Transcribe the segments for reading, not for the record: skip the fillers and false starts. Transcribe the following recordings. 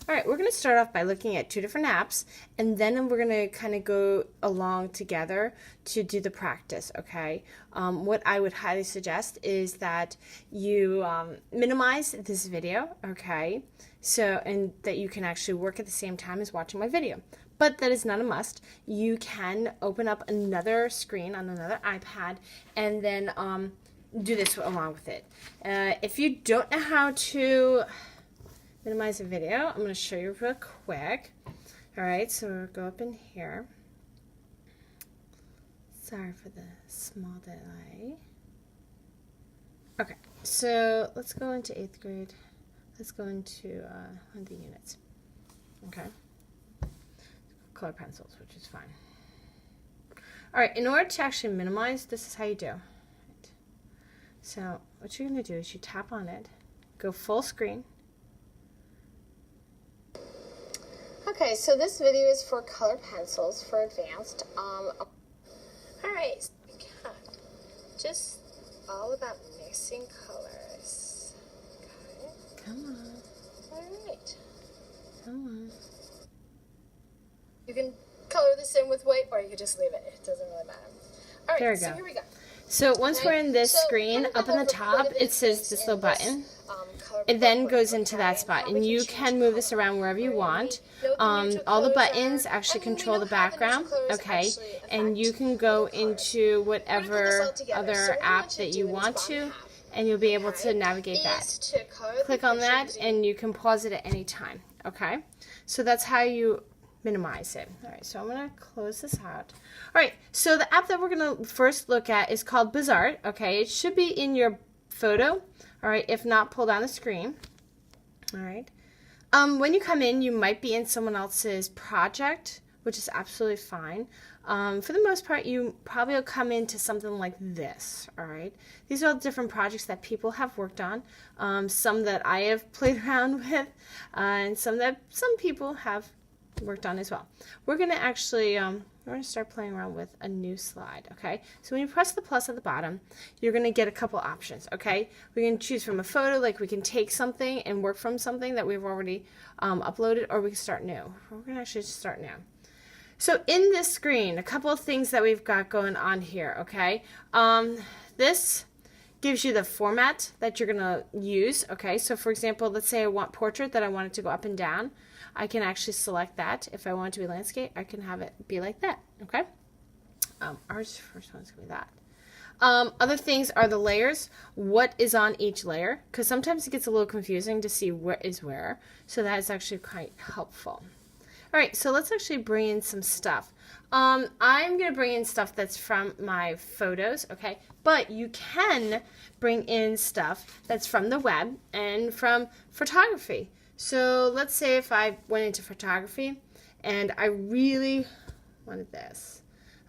All right, we're going to start off by looking at two different apps, and then we're going to kind of go along together to do the practice, okay? What I would highly suggest is that you minimize this video, okay? So, and that you can actually work at the same time as watching my video. But that is not a must. You can open up another screen on another iPad and then do this along with it. If you don't know how to minimize a video, I'm going to show you real quick. All right, so we'll go up in here. Sorry for the small delay. Okay, so let's go into 8th grade. Let's go into one of the units. Okay, color pencils, which is fine. All right, in order to actually minimize, this is how you do. Right. So what you're going to do is you tap on it, go full screen. Okay, so this video is for color pencils for advanced. Alright, yeah, just all about mixing colors. Okay. Come on. Alright. Come on. You can color this in with white or you can just leave it. It doesn't really matter. Alright, there we so go. here we go. So once we're in this screen, up in the top, it says this little button. It then goes into that spot, and you can move this around wherever you want. All the buttons actually control the background, okay? And you can go into whatever other app that you want to, and you'll be able to navigate that. Click on that, and you can pause it at any time, okay? So that's how you minimize it. All right, so I'm going to close this out. All right, so the app that we're going to first look at is called Bizarre, okay? It should be in your photo. All right, if not, pull down the screen. All right. When you come in, you might be in someone else's project, which is absolutely fine. For the most part, you probably will come into something like this, all right? These are all different projects that people have worked on, some that I have played around with, and some that some people have worked on as well. We're going to actually we're going to start playing around with a new slide, okay? So when you press the plus at the bottom, you're going to get a couple options, okay? We can choose from a photo, like we can take something and work from something that we've already uploaded, or we can start new. We're going to actually start new. So in this screen, a couple of things that we've got going on here, okay? This gives you the format that you're going to use, okay? So for example, let's say I want portrait, that I want it to go up and down. I can actually select that. If I want it to be landscape, I can have it be like that, okay? Ours first one's going to be that. Other things are the layers. What is on each layer? Because sometimes it gets a little confusing to see where is where. So that is actually quite helpful. All right, so let's actually bring in some stuff. I'm going to bring in stuff that's from my photos, okay? But you can bring in stuff that's from the web and from photography. So let's say if I went into photography and I really wanted this,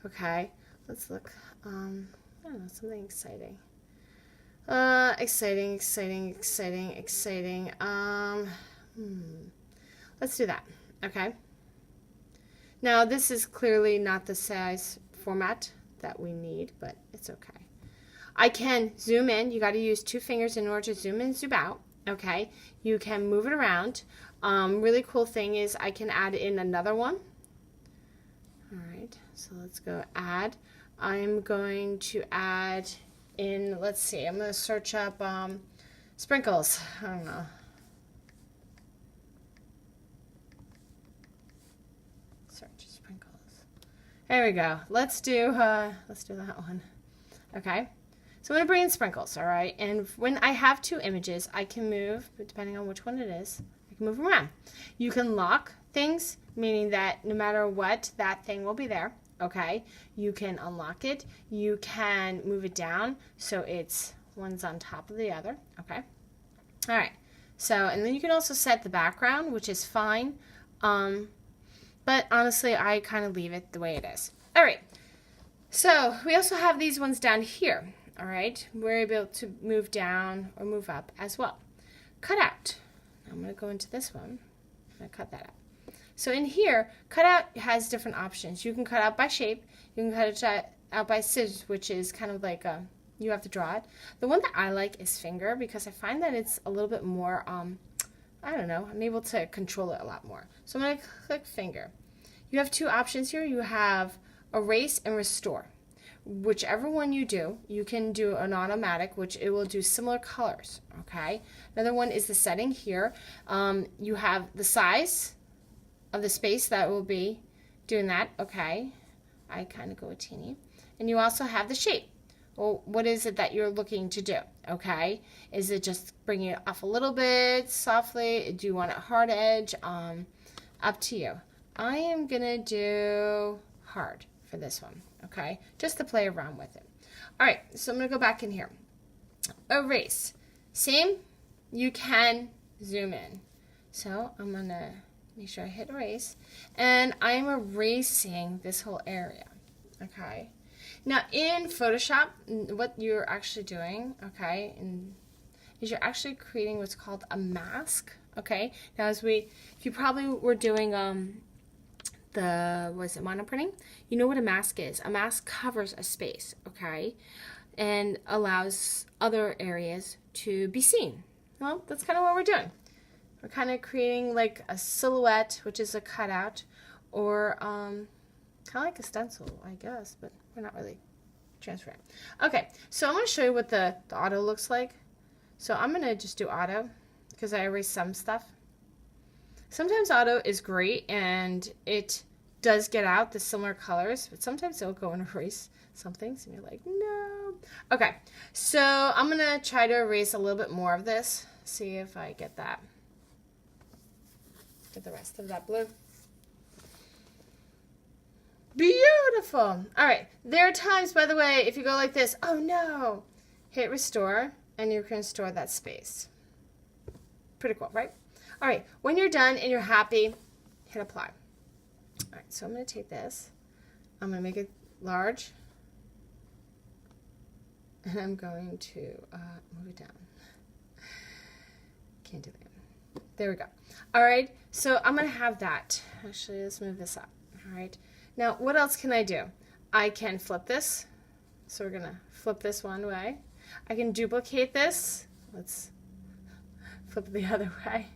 okay? Let's look, I don't know, something exciting. Exciting. Let's do that, okay? Now this is clearly not the size format that we need, but it's okay. I can zoom in. You got to use 2 fingers in order to zoom in, zoom out. Okay, you can move it around. Really cool thing is I can add in another one. All right, so let's go add. I'm going to add in, let's see, I'm going to search up sprinkles. I don't know. Search sprinkles. There we go. Let's do that one. Okay. So I'm going to bring in sprinkles, all right? And when I have 2 images, I can move, depending on which one it is, I can move them around. You can lock things, meaning that no matter what, that thing will be there, okay? You can unlock it. You can move it down so it's one's on top of the other, okay? All right. So, and then you can also set the background, which is fine. But honestly, I kind of leave it the way it is. All right. So we also have these ones down here. All right, we're able to move down or move up as well. Cut out. I'm going to go into this one. I'm going to cut that out. So in here, cut out has different options. You can cut out by shape. You can cut it out by scissors, which is kind of like you have to draw it. The one that I like is finger because I find that it's a little bit more I don't know, I'm able to control it a lot more. So I'm going to click finger. You have two options here. You have erase and restore. Whichever one you do, you can do an automatic, which it will do similar colors, okay? Another one is the setting here. You have the size of the space that will be doing that, okay? I kind of go with teeny. And you also have the shape. Well, what is it that you're looking to do, okay? Is it just bringing it off a little bit softly? Do you want it hard edge? Up to you. I am going to do hard for this one, okay? Just to play around with it. All right, so I'm going to go back in here. Erase. Same, you can zoom in. So I'm going to make sure I hit erase. And I'm erasing this whole area, okay? Now in Photoshop, what you're actually doing, okay, is you're actually creating what's called a mask, okay? Now if you probably were doing monoprinting, you know what a mask is. A mask covers a space, okay, and allows other areas to be seen. Well, that's kind of what we're doing. We're kind of creating like a silhouette, which is a cutout, or kind of like a stencil, I guess, but we're not really transferring. Okay, so I'm going to show you what the auto looks like. So I'm going to just do auto because I erased some stuff. Sometimes auto is great and it does get out the similar colors, but sometimes it'll go and erase some things and you're like, no. Okay, so I'm going to try to erase a little bit more of this. See if I get that. Get the rest of that blue. Beautiful. All right. There are times, by the way, if you go like this, oh no, hit restore, and you can restore that space. Pretty cool, right? All right. When you're done and you're happy, hit apply. All right. So I'm going to take this. I'm going to make it large. And I'm going to move it down. Can't do that. There we go. All right. So I'm going to have that. Actually, let's move this up. All right. Now, what else can I do? I can flip this. So we're going to flip this one way. I can duplicate this. Let's flip it the other way.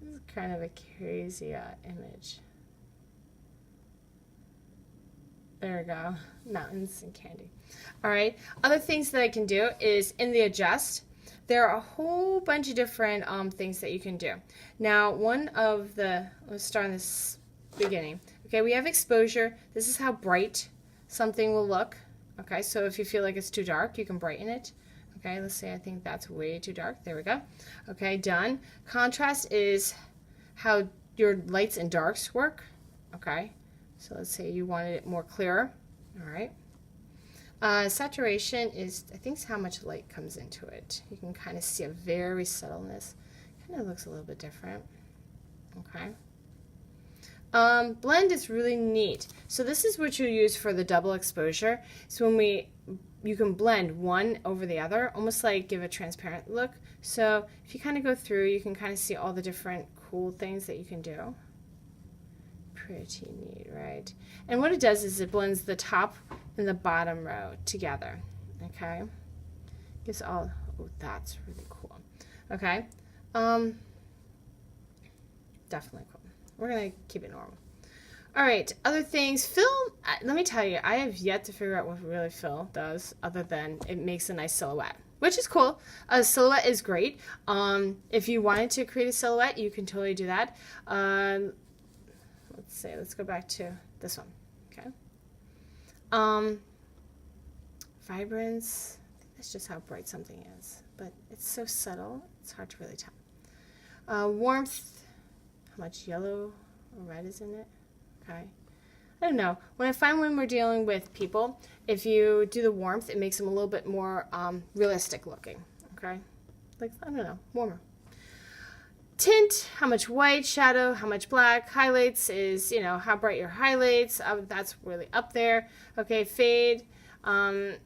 This is kind of a crazy image. There we go. Mountains and candy. All right. Other things that I can do is in the adjust, there are a whole bunch of different things that you can do. Now, let's start in this beginning. Okay, we have exposure. This is how bright something will look. Okay, so if you feel like it's too dark, you can brighten it. Okay, let's say I think that's way too dark. There we go. Okay, done. Contrast is how your lights and darks work. Okay, so let's say you wanted it more clearer. All right. Saturation is, I think, how much light comes into it. You can kind of see a very subtleness. Kind of looks a little bit different. Okay. Blend is really neat. So this is what you use for the double exposure. So when you can blend one over the other, almost like give a transparent look. So if you kind of go through, you can kind of see all the different cool things that you can do. Pretty neat, right? And what it does is it blends the top and the bottom row together. Okay, gives all. Oh, that's really cool. Okay, definitely cool. We're going to keep it normal. All right, other things. Fill, let me tell you, I have yet to figure out what really fill does other than it makes a nice silhouette, which is cool. A silhouette is great. If you wanted to create a silhouette, you can totally do that. Let's go back to this one. Okay. Vibrance, I think that's just how bright something is, but it's so subtle, it's hard to really tell. Warmth, how much yellow or red is in it? Okay. I don't know. When we're dealing with people, if you do the warmth, it makes them a little bit more realistic looking. Okay. Like, I don't know, warmer. Tint, how much white, shadow, how much black. Highlights is, how bright your highlights. That's really up there. Okay, fade. How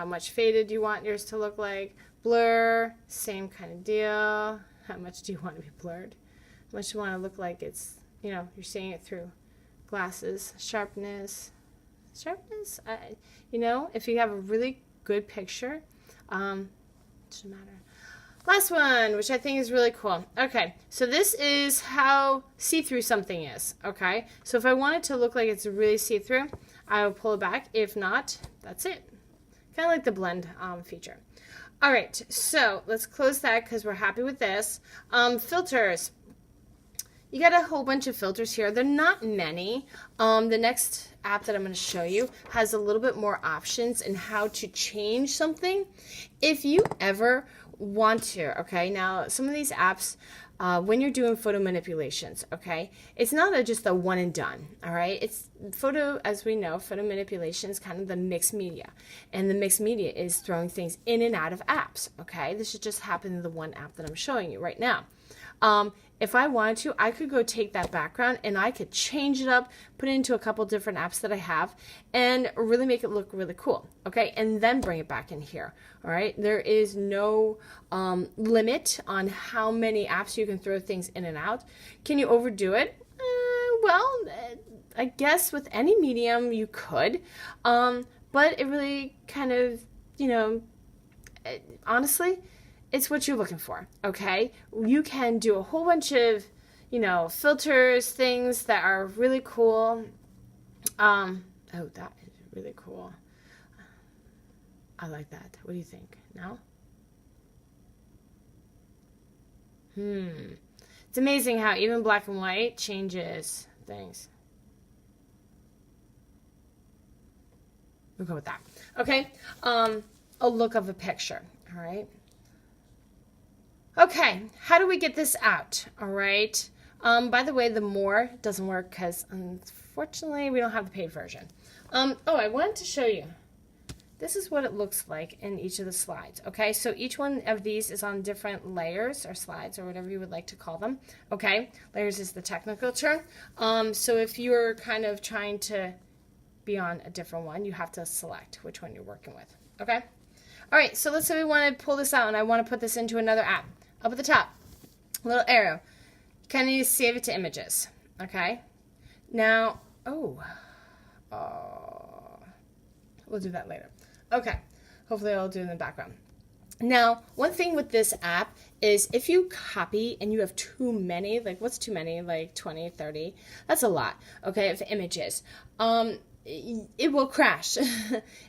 much faded you want yours to look like. Blur, same kind of deal. How much do you want to be blurred? How much do you want to look like it's, you're seeing it through glasses. Sharpness. If you have a really good picture, it doesn't matter. Last one, which I think is really cool. Okay, so this is how see-through something is, okay? So if I want it to look like it's really see-through, I will pull it back. If not, that's it. Kind of like the blend feature. All right, so let's close that because we're happy with this. Filters. You got a whole bunch of filters here. They're not many. The next app that I'm going to show you has a little bit more options in how to change something. If you ever want to, okay, now some of these apps, when you're doing photo manipulations, okay, it's not just a one and done, all right? It's photo, as we know, photo manipulation is kind of the mixed media, and the mixed media is throwing things in and out of apps, okay? This should just happen in the one app that I'm showing you right now. If I wanted to, I could go take that background and I could change it up, put it into a couple different apps that I have, and really make it look really cool, okay? And then bring it back in here, all right? There is no limit on how many apps you can throw things in and out. Can you overdo it? Well, I guess with any medium you could, but it really kind of, you know, honestly, it's what you're looking for, okay? You can do a whole bunch of, you know, filters, things that are really cool. Oh, that is really cool. I like that. What do you think? No? It's amazing how even black and white changes things. We'll go with that. Okay? A look of a picture, all right? Okay, how do we get this out? All right. By the way, the more doesn't work because unfortunately we don't have the paid version. Oh, I wanted to show you. This is what it looks like in each of the slides. Okay, so each one of these is on different layers or slides or whatever you would like to call them. Okay, layers is the technical term. So if you're kind of trying to be on a different one, you have to select which one you're working with. Okay. All right, so let's say we want to pull this out and I want to put this into another app. Up at the top, little arrow. You kind of need to save it to images, okay? Now, we'll do that later. Okay, hopefully I'll do it in the background. Now, one thing with this app is if you copy and you have too many, like what's too many, like 20, 30, that's a lot, okay, of images. It will crash.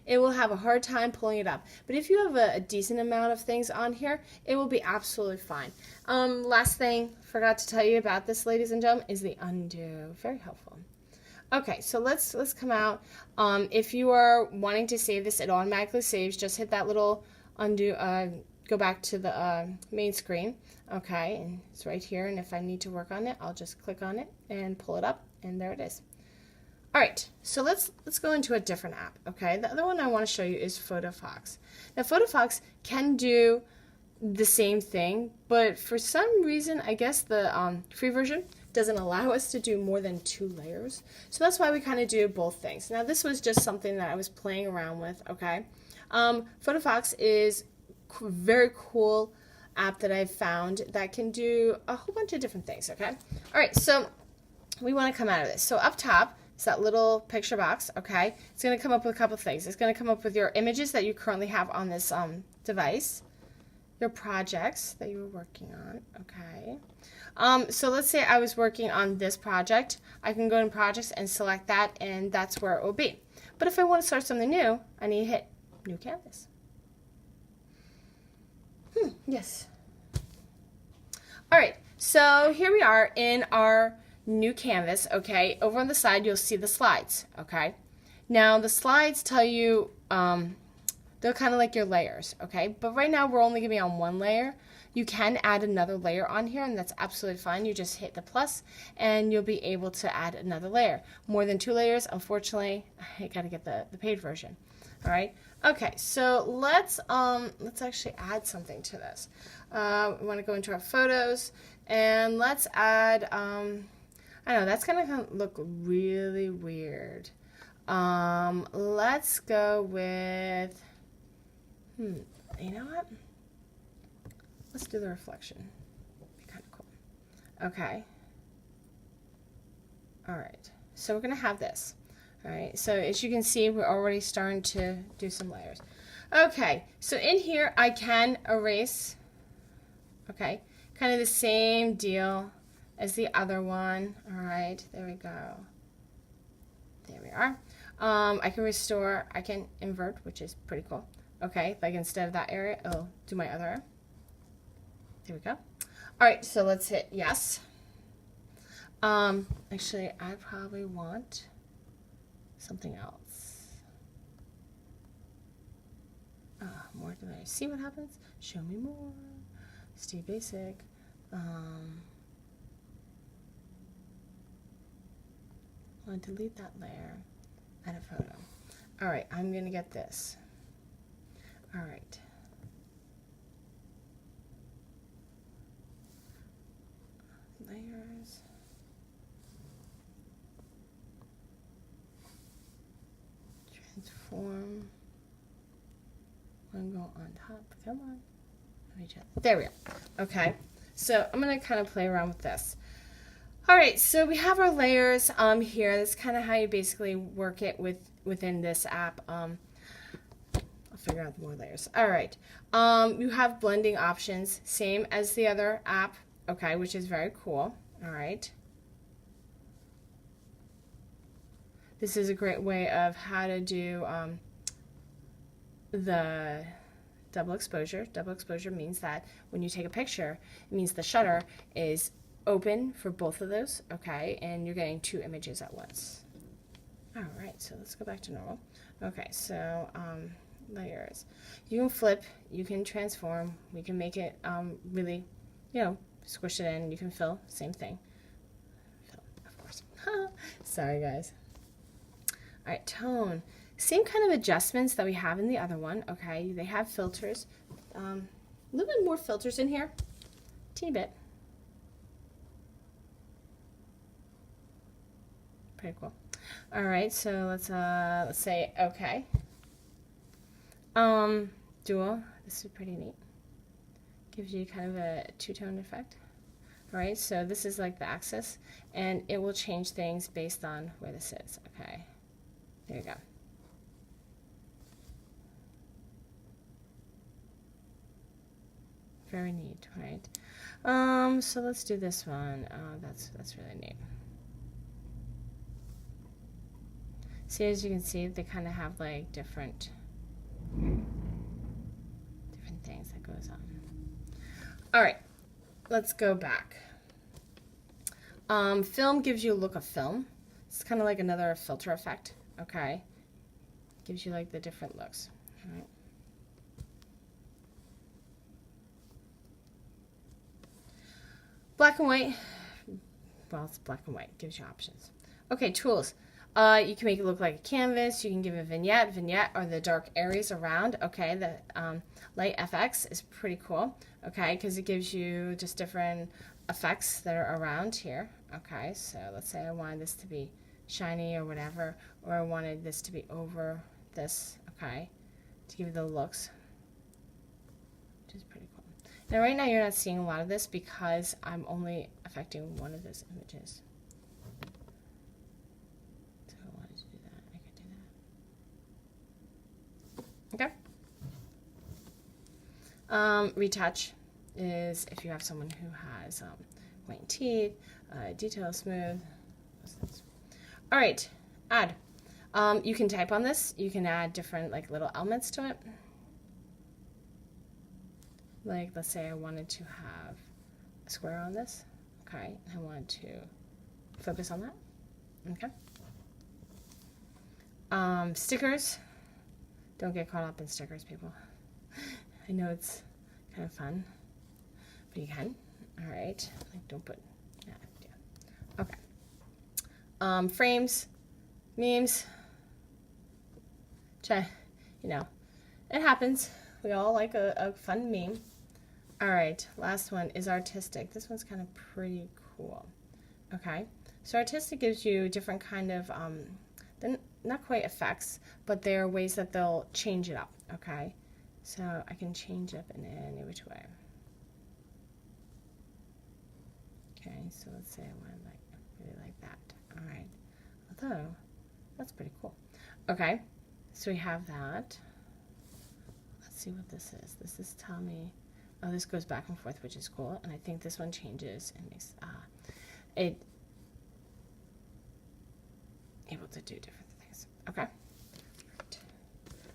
It will have a hard time pulling it up. But if you have a decent amount of things on here, it will be absolutely fine. Last thing, forgot to tell you about this, ladies and gentlemen, is the undo. Very helpful. Okay, so let's come out. If you are wanting to save this, it automatically saves. Just hit that little undo, go back to the main screen. Okay, and it's right here. And if I need to work on it, I'll just click on it and pull it up, and there it is. All right, so let's go into a different app, okay? The other one I want to show you is PhotoFox. Now, PhotoFox can do the same thing, but for some reason, I guess the free version doesn't allow us to do more than 2 layers. So that's why we kind of do both things. Now, this was just something that I was playing around with, okay? PhotoFox is a very cool app that I've found that can do a whole bunch of different things, okay? All right, so we want to come out of this. So up top, it's that little picture box, okay? It's going to come up with a couple things. It's going to come up with your images that you currently have on this device, your projects that you were working on, okay? So let's say I was working on this project. I can go in projects and select that, and that's where it will be. But if I want to start something new, I need to hit new canvas. Yes. All right, so here we are in our new canvas, okay? Over on the side, you'll see the slides, okay? Now, the slides tell you, they're kind of like your layers, okay? But right now, we're only going to be on one layer. You can add another layer on here, and that's absolutely fine. You just hit the plus, and you'll be able to add another layer. More than 2 layers, unfortunately, I got to get the paid version, all right? Okay, so let's actually add something to this. We want to go into our photos, and let's add, I know, that's going to look really weird. Let's go with, you know what? Let's do the reflection. Be kind of cool. Okay. All right. So we're going to have this. All right. So as you can see, we're already starting to do some layers. Okay. So in here, I can erase Okay, kind of the same deal as the other one. All right, there we go. There we are. I can restore, I can invert, which is pretty cool. Okay, like instead of that area, I'll do my other area. There we go. All right, so let's hit yes. Actually, I probably want something else. More delay. See what happens? Show me more. Stay basic. I want to delete that layer. Add a photo. All right, I'm gonna get this. All right. Layers. Transform. I'm going on top. Come on. There we go. Okay. So I'm going to kind of play around with this. All right. So we have our layers here. That's kind of how you basically work it within this app. I'll figure out more layers. All right. You have blending options, same as the other app. Okay, which is very cool. All right. This is a great way of how to do the double exposure. Double exposure means that when you take a picture, it means the shutter is open for both of those, okay, and you're getting two images at once. All right, so let's go back to normal. Okay, so layers. You can flip, you can transform, we can make it really, squish it in, you can fill, same thing. Fill, of course. Sorry, guys. All right, tone. Same kind of adjustments that we have in the other one, okay? They have filters. A little bit more filters in here. Teeny bit. Pretty cool. All right, so let's say okay. Dual. This is pretty neat. Gives you kind of a two-tone effect. All right, so this is like the axis, and it will change things based on where this is, okay? There you go. Very neat, right? So let's do this one. That's really neat. See, as you can see, they kind of have like different things that goes on. All right, let's go back. Film gives you a look of film. It's kind of like another filter effect, okay? Gives you like the different looks, all right? Black and white, well, it's black and white, gives you options. Okay, tools. You can make it look like a canvas, you can give a vignette. Vignette are the dark areas around, okay? The light FX is pretty cool, okay? Because it gives you just different effects that are around here, okay? So let's say I wanted this to be shiny or whatever, or I wanted this to be over this, okay? To give you the looks, which is pretty cool. Now right now you're not seeing a lot of this because I'm only affecting one of those images. So I wanted to do that, I could do that. Okay. Retouch is if you have someone who has white teeth, detail smooth. All right, add. You can type on this. You can add different like little elements to it. Like, let's say I wanted to have a square on this, okay? I wanted to focus on that, okay? Stickers. Don't get caught up in stickers, people. I know it's kind of fun, but you can. All right, like don't put that. Yeah. Okay. Frames, memes. It happens. We all like a fun meme. All right, last one is artistic. This one's kind of pretty cool. Okay, so artistic gives you different kind of, they're not quite effects, but they're ways that they'll change it up, okay? So I can change it up in any which way. Okay, so let's say I want like really like that. All right, although that's pretty cool. Okay, so we have that. Let's see what this is. This is tell me. Oh, this goes back and forth, which is cool. And I think this one changes and makes it able to do different things. Okay.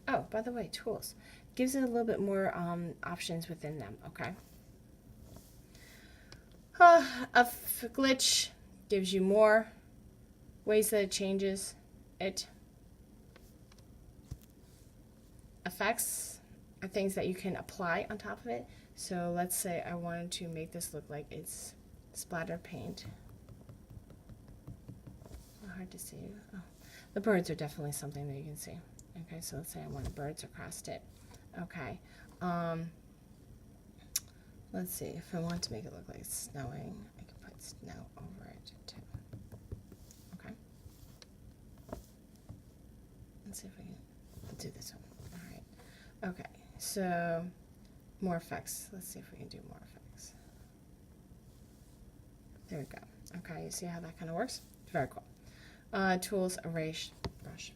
Oh, by the way, tools. Gives it a little bit more options within them, okay? A glitch gives you more ways that it changes it. Effects are things that you can apply on top of it. So let's say I wanted to make this look like it's splatter paint. Hard to see. Oh, the birds are definitely something that you can see. Okay, so let's say I want birds across it. Okay. Let's see, if I want to make it look like it's snowing, I can put snow over it too. Okay. Let's see if we can do this one. All right. Okay, so more effects. Let's see if we can do more effects. There we go. Okay, you see how that kind of works? Very cool. Tools, erase, brush.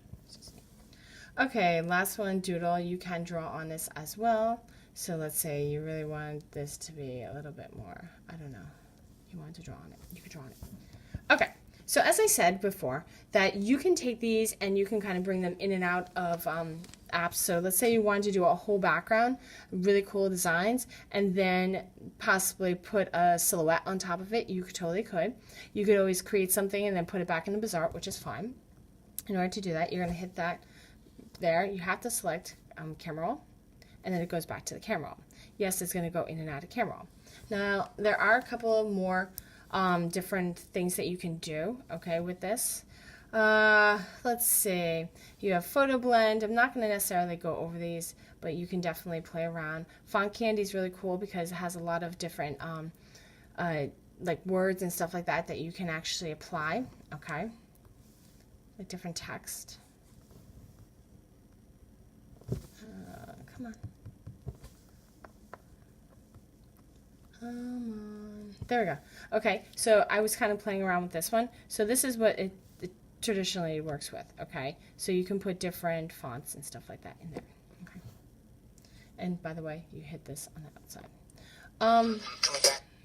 Okay, last one, doodle. You can draw on this as well. So let's say you really want this to be a little bit more, I don't know, you want to draw on it. You could draw on it. Okay, so as I said before, that you can take these and you can kind of bring them in and out of apps. So let's say you wanted to do a whole background, really cool designs, and then possibly put a silhouette on top of it. You totally could. You could always create something and then put it back in the Bazaar, which is fine. In order to do that, you're going to hit that there. You have to select camera roll, and then it goes back to the camera roll. Yes, it's going to go in and out of camera roll. Now, there are a couple of more different things that you can do, okay, with this. Let's see. You have photo blend. I'm not going to necessarily go over these, but you can definitely play around. Font candy is really cool because it has a lot of different like words and stuff like that that you can actually apply, okay, like different text. Come on. There we go. Okay, so I was kind of playing around with this one. So this is what it traditionally works with, okay? So you can put different fonts and stuff like that in there, okay? And by the way, you hit this on the outside.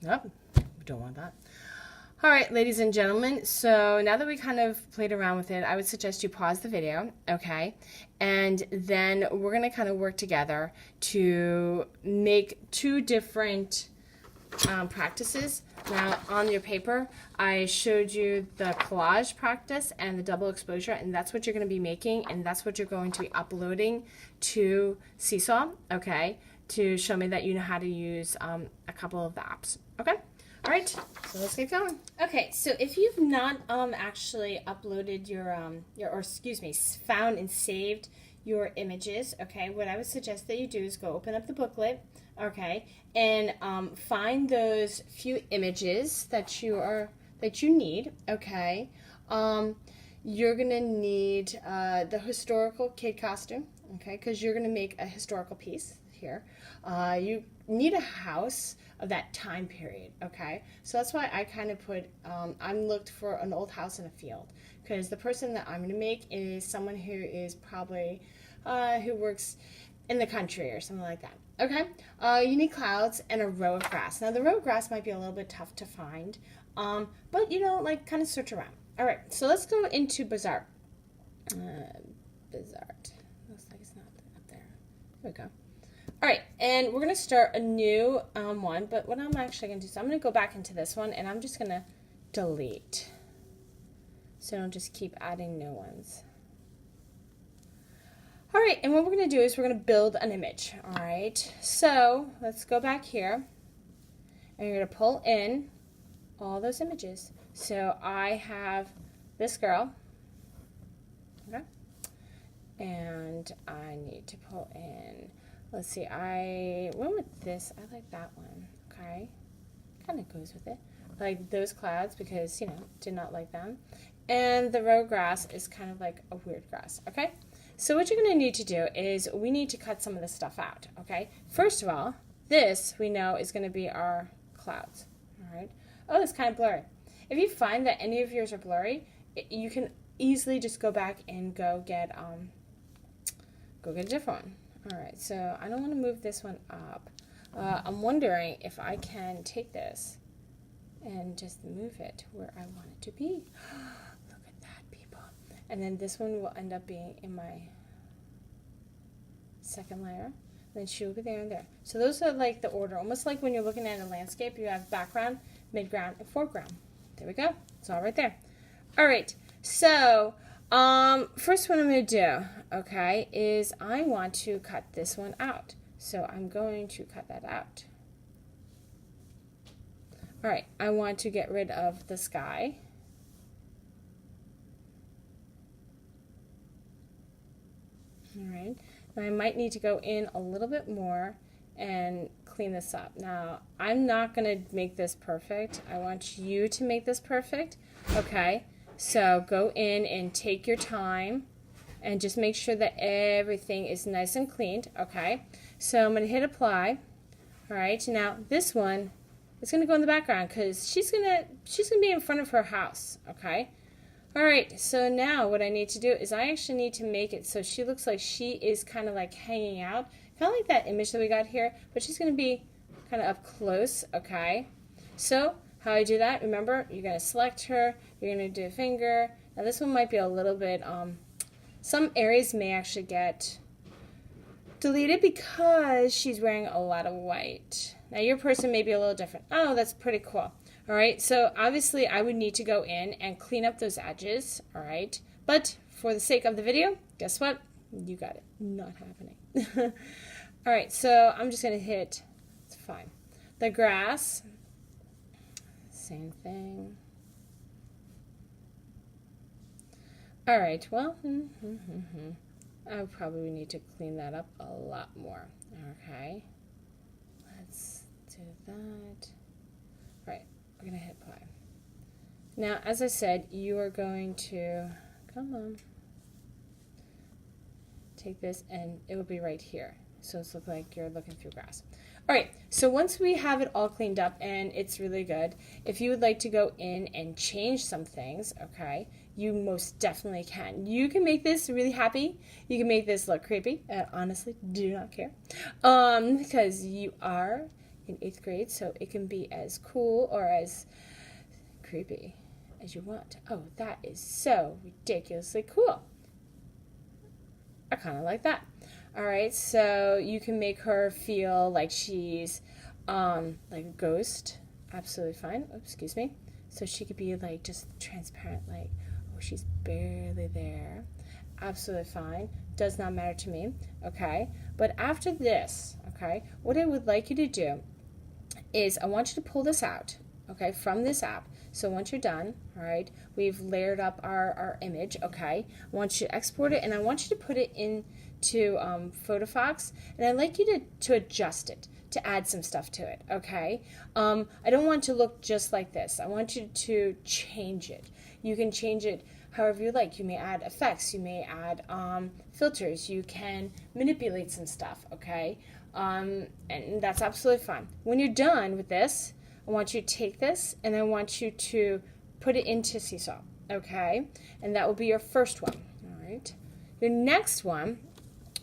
Nope, we don't want that. All right, ladies and gentlemen, so now that we kind of played around with it, I would suggest you pause the video, okay? And then we're going to kind of work together to make two different practices. Now, on your paper, I showed you the collage practice and the double exposure, and that's what you're going to be making, and that's what you're going to be uploading to Seesaw, okay, to show me that you know how to use a couple of the apps, okay? All right, so let's get going. Okay, so if you've not actually uploaded your or excuse me, found and saved your images, okay, what I would suggest that you do is go open up the booklet, okay, and find those few images that you need, okay. You're gonna need the historical kid costume, okay, because you're gonna make a historical piece here. You need a house of that time period, okay? So that's why I kind of put, I looked for an old house in a field, because the person that I'm going to make is someone who is probably, who works in the country or something like that, okay? You need clouds and a row of grass. Now, the row of grass might be a little bit tough to find, but, you know, like, kind of search around. All right, so let's go into Bazaar. Bazaar. Looks like it's not up there. There we go. All right, and we're going to start a new one, but what I'm actually going to do is I'm going to go back into this one, and I'm just going to delete, so I don't just keep adding new ones. All right, and what we're going to do is we're going to build an image, all right? So let's go back here, and you're going to pull in all those images. So I have this girl, okay, and I need to pull in, let's see, I went with this. I like that one, okay? Kind of goes with it. Like those clouds because, you know, did not like them. And the row grass is kind of like a weird grass, okay? So what you're going to need to do is we need to cut some of this stuff out, okay? First of all, this we know is going to be our clouds, all right? Oh, it's kind of blurry. If you find that any of yours are blurry, you can easily just go back and go get a different one. All right, so I don't want to move this one up. I'm wondering if I can take this and just move it where I want it to be. Look at that, people. And then this one will end up being in my second layer. Then she will be there and there. So those are like the order, almost like when you're looking at a landscape, you have background, midground, and foreground. There we go. It's all right there. All right. So first what I'm going to do, okay, is I want to cut this one out. So I'm going to cut that out. All right. I want to get rid of the sky. All right. Now I might need to go in a little bit more and clean this up. Now, I'm not going to make this perfect. I want you to make this perfect. Okay. So go in and take your time and just make sure that everything is nice and cleaned. Okay. So I'm going to hit apply. All right. Now this one is going to go in the background because she's going to be in front of her house. Okay. All right, so now what I need to do is I actually need to make it so she looks like she is kind of like hanging out, kind of like that image that we got here, but she's going to be kind of up close, okay? So how I do that, remember, you're going to select her, you're going to do a finger. Now this one might be a little bit, some areas may actually get deleted because she's wearing a lot of white. Now your person may be a little different. Oh, that's pretty cool. All right, so obviously I would need to go in and clean up those edges, all right? But for the sake of the video, guess what? You got it. Not happening. All right, so I'm just going to hit, it's fine. The grass, same thing. All right, well, I probably need to clean that up a lot more. Okay, let's do that. All right. We're going to hit apply. Now, as I said, you are going to, come on, take this and it will be right here. So it's look like you're looking through grass. All right, so once we have it all cleaned up and it's really good, if you would like to go in and change some things, okay, you most definitely can. You can make this really happy. You can make this look creepy. I honestly do not care because you are in 8th grade, so it can be as cool or as creepy as you want. Oh, that is so ridiculously cool. I kind of like that. All right, so you can make her feel like she's like a ghost. Absolutely fine. Oops, excuse me. So she could be like just transparent, like, oh, she's barely there. Absolutely fine. Does not matter to me. Okay, but after this, okay, what I would like you to do is I want you to pull this out, okay, from this app. So once you're done, all right, we've layered up our image, okay. I want you to export it, and I want you to put it into PhotoFox, and I'd like you to adjust it, to add some stuff to it, okay. I don't want it to look just like this. I want you to change it. You can change it however you like. You may add effects, you may add filters, you can manipulate some stuff, okay. And that's absolutely fine. When you're done with this, I want you to take this and I want you to put it into Seesaw, okay? And that will be your first one, all right? Your next one,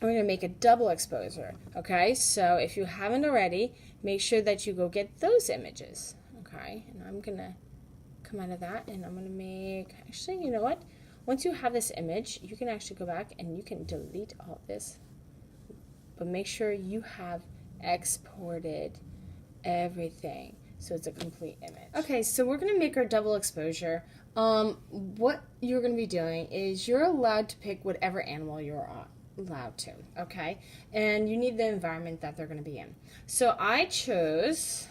we're going to make a double exposure, okay? So if you haven't already, make sure that you go get those images, okay? And I'm going to come out of that and I'm going to make, actually, you know what? Once you have this image, you can actually go back and you can delete all this. But make sure you have exported everything so it's a complete image. Okay, so we're going to make our double exposure. What you're going to be doing is you're allowed to pick whatever animal you're allowed to, okay? And you need the environment that they're going to be in. So I chose,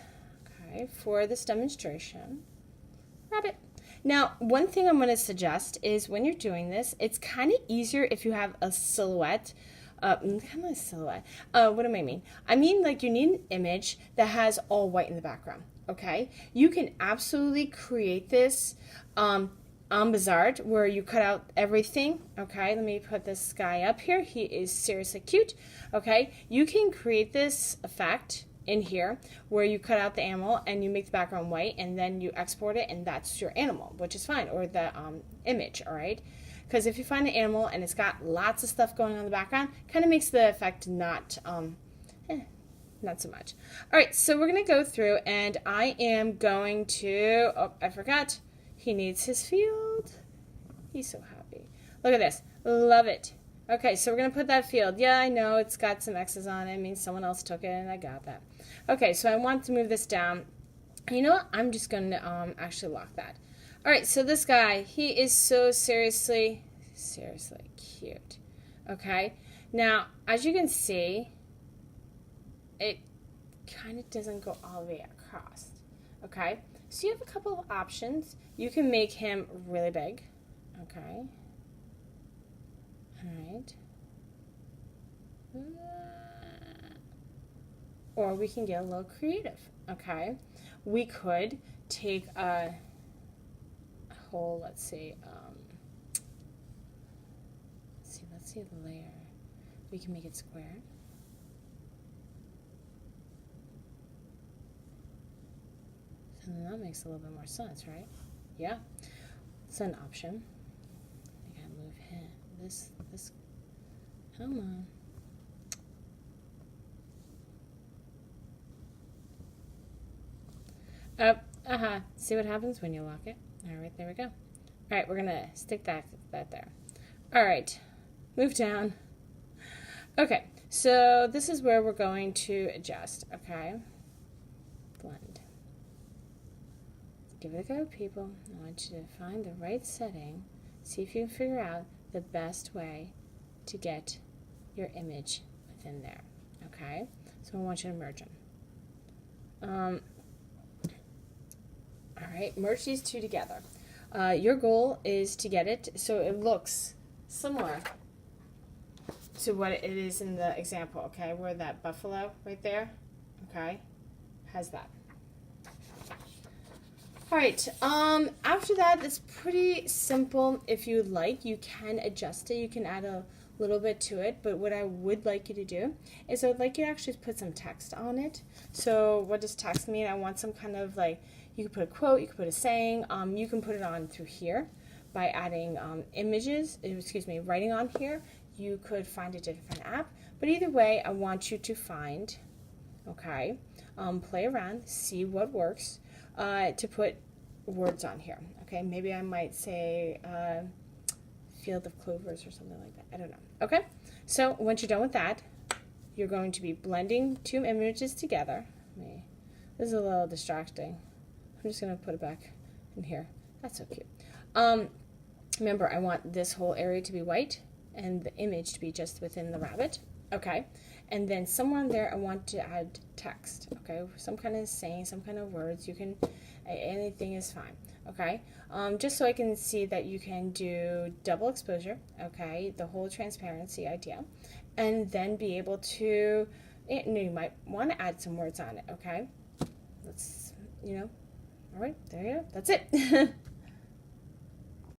okay, for this demonstration, rabbit. Now, one thing I'm going to suggest is when you're doing this, it's kind of easier if you have a silhouette. Kind of a silhouette. What do I mean? I mean, like, you need an image that has all white in the background, okay? You can absolutely create this on Bizarre where you cut out everything, okay? Let me put this guy up here. He is seriously cute, okay? You can create this effect in here where you cut out the animal and you make the background white and then you export it and that's your animal, which is fine, or the image, all right? Because if you find an animal and it's got lots of stuff going on in the background, kind of makes the effect not not so much. All right, so we're going to go through, and I am going to, oh, I forgot. He needs his field. He's so happy. Look at this. Love it. Okay, so we're going to put that field. Yeah, I know it's got some X's on it. It means someone else took it, and I got that. Okay, so I want to move this down. You know what? I'm just going to actually lock that. All right, so this guy, he is so seriously cute. Okay, now, as you can see, it kind of doesn't go all the way across. Okay, so you have a couple of options. You can make him really big. Okay. Alright. Or we can get a little creative. Okay. We could take a whole, let's see the layer. We can make it square. So then that makes a little bit more sense, right? Yeah. It's an option. I gotta move him. This, come on. See what happens when you lock it? All right, there we go. All right, we're gonna stick that there. All right, move down. Okay, so this is where we're going to adjust, okay? Blend. Give it a go, people. I want you to find the right setting. See if you can figure out the best way to get your image within there, okay? So I want you to merge them. All right, merge these two together. Your goal is to get it so it looks similar to what it is in the example, okay? Where that buffalo right there, okay, has that. All right, after that, it's pretty simple. If you like, you can adjust it. You can add a little bit to it, but what I would like you to do is I would like you to actually put some text on it. So what does text mean? I want some kind of like, you can put a quote, you can put a saying, you can put it on through here by adding writing on here. You could find a different app, but either way, I want you to find, okay, play around, see what works, to put words on here, okay? Maybe I might say field of clovers or something like that. I don't know, okay? So once you're done with that, you're going to be blending two images together. This is a little distracting. I'm just going to put it back in here. That's so cute. Remember, I want this whole area to be white and the image to be just within the rabbit, okay? And then somewhere in there, I want to add text, okay? Some kind of saying, some kind of words. You can, anything is fine, okay? Just so I can see that you can do double exposure, okay? The whole transparency idea. And then be able to, you might want to add some words on it, okay? Let's, all right, there you go. That's it.